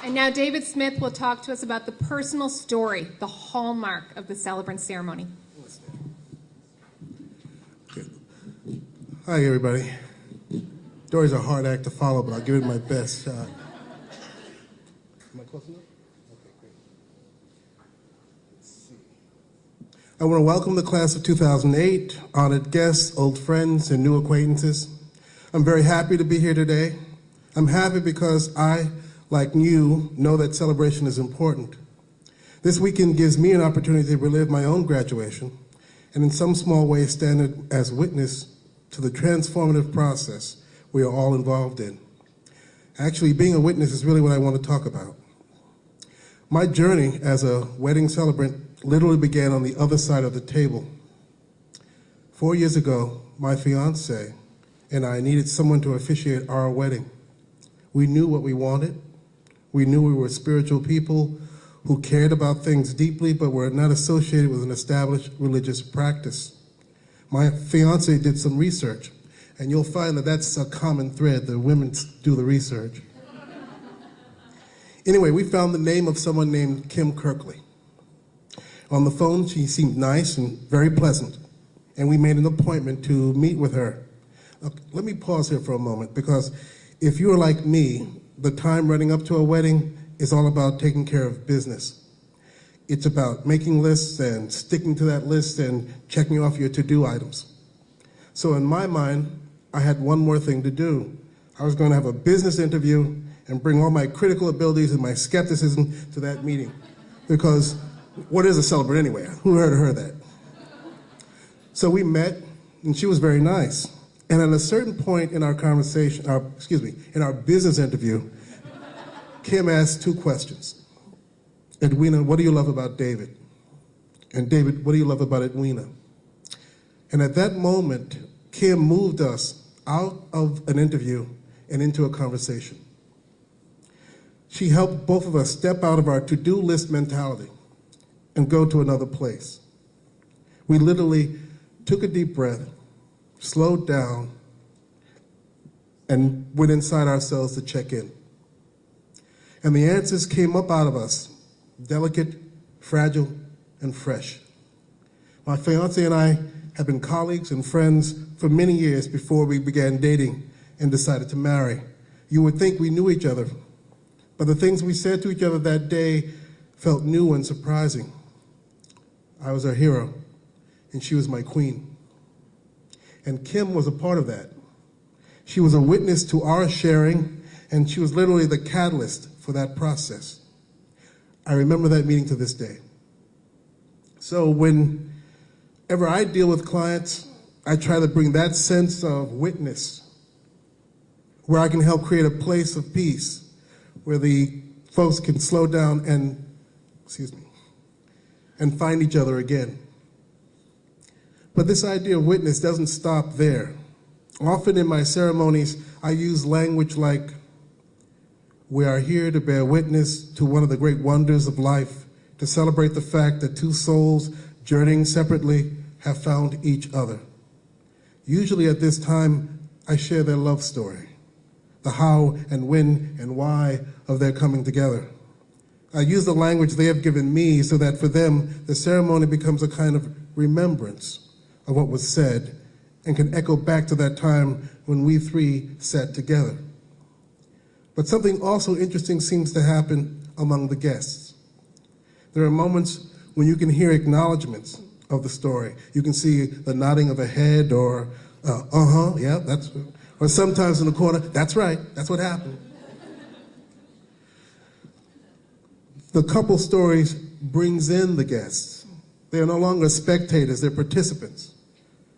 And now David Smith will talk to us about the personal story, the hallmark of the celebrant ceremony. Okay. Hi, everybody. Story's a hard act to follow, but I'll give it my best shot. Am I close enough? Okay, great. Let's see. I want to welcome the class of 2008, honored guests, old friends, and new acquaintances. I'm very happy to be here today. I'm happy because I, like you, know that celebration is important. This weekend gives me an opportunity to relive my own graduation and in some small way stand as witness to the transformative process we are all involved in. Actually, being a witness is really what I want to talk about. My journey as a wedding celebrant literally began on the other side of the table. 4 years ago, my fiance and I needed someone to officiate our wedding. We knew what we wanted. We knew we were spiritual people who cared about things deeply but were not associated with an established religious practice. My fiance did some research, and you'll find that that's a common thread. The women do the research. Anyway, we found the name of someone named Kim Kirkley. On the phone, she seemed nice and very pleasant, and we made an appointment to meet with her. Let me pause here for a moment, because if you're like me, the time running up to a wedding is all about taking care of business. It's about making lists and sticking to that list and checking off your to-do items. So in my mind, I had one more thing to do. I was going to have a business interview and bring all my critical abilities and my skepticism to that meeting. Because what is a celebrant anyway? Who heard of her that? So we met, and she was very nice. And at a certain point in our conversation, in our business interview, Kim asked two questions. Edwina, what do you love about David? And David, what do you love about Edwina? And at that moment, Kim moved us out of an interview and into a conversation. She helped both of us step out of our to-do list mentality and go to another place. We literally took a deep breath, slowed down, and went inside ourselves to check in. And the answers came up out of us, delicate, fragile, and fresh. My fiance and I have been colleagues and friends for many years before we began dating and decided to marry. You would think we knew each other, but the things we said to each other that day felt new and surprising. I was her hero, and she was my queen. And Kim was a part of that. She was a witness to our sharing, and she was literally the catalyst for that process. I remember that meeting to this day. So whenever I deal with clients, I try to bring that sense of witness where I can help create a place of peace where the folks can slow down and find each other again. But this idea of witness doesn't stop there. Often in my ceremonies, I use language like, we are here to bear witness to one of the great wonders of life, to celebrate the fact that two souls journeying separately have found each other. Usually at this time, I share their love story, the how and when and why of their coming together. I use the language they have given me so that for them, the ceremony becomes a kind of remembrance of what was said and can echo back to that time when we three sat together. But something also interesting seems to happen among the guests. There are moments when you can hear acknowledgments of the story. You can see the nodding of a head or, yeah, that's, or sometimes in the corner, that's right, that's what happened. The couple stories brings in the guests. They are no longer spectators, they're participants.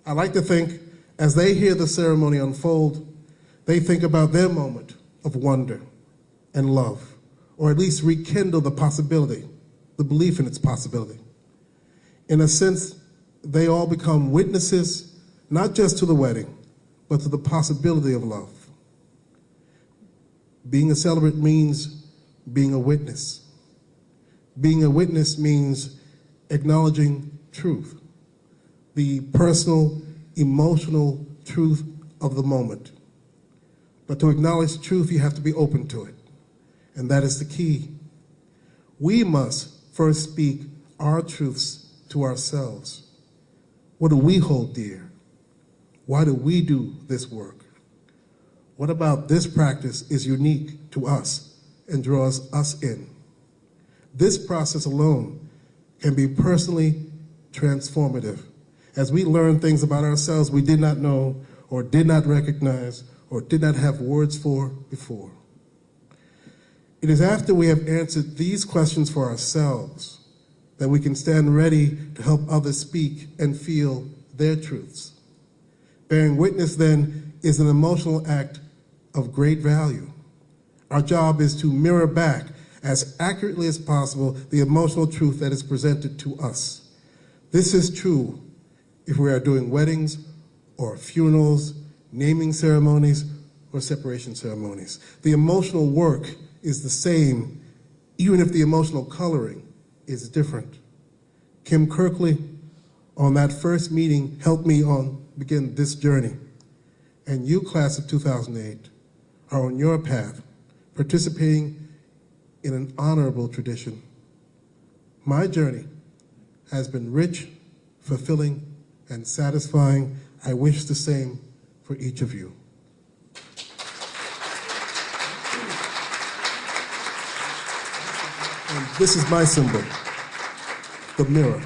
I like to think as they hear the ceremony unfold, they think about their moment of wonder and love, or at least rekindle the possibility, the belief in its possibility. In a sense, they all become witnesses, not just to the wedding, but to the possibility of love. Being a celebrant means being a witness. Being a witness means acknowledging truth, the personal, emotional truth of the moment. But to acknowledge truth, you have to be open to it. and that is the key. We must first speak our truths to ourselves. What do we hold dear? Why do we do this work? What about this practice is unique to us and draws us in? This process alone can be personally transformative as we learn things about ourselves we did not know or did not recognize or did not have words for before. It is after we have answered these questions for ourselves that we can stand ready to help others speak and feel their truths. Bearing witness, then, is an emotional act of great value. Our job is to mirror back as accurately as possible the emotional truth that is presented to us. This is true if we are doing weddings or funerals, naming ceremonies, or separation ceremonies. The emotional work is the same, even if the emotional coloring is different. Kim Kirkley, on that first meeting, helped me begin this journey. And you, class of 2008, are on your path, participating in an honorable tradition. My journey has been rich, fulfilling, and satisfying. I wish the same for each of you. And this is my symbol, the mirror.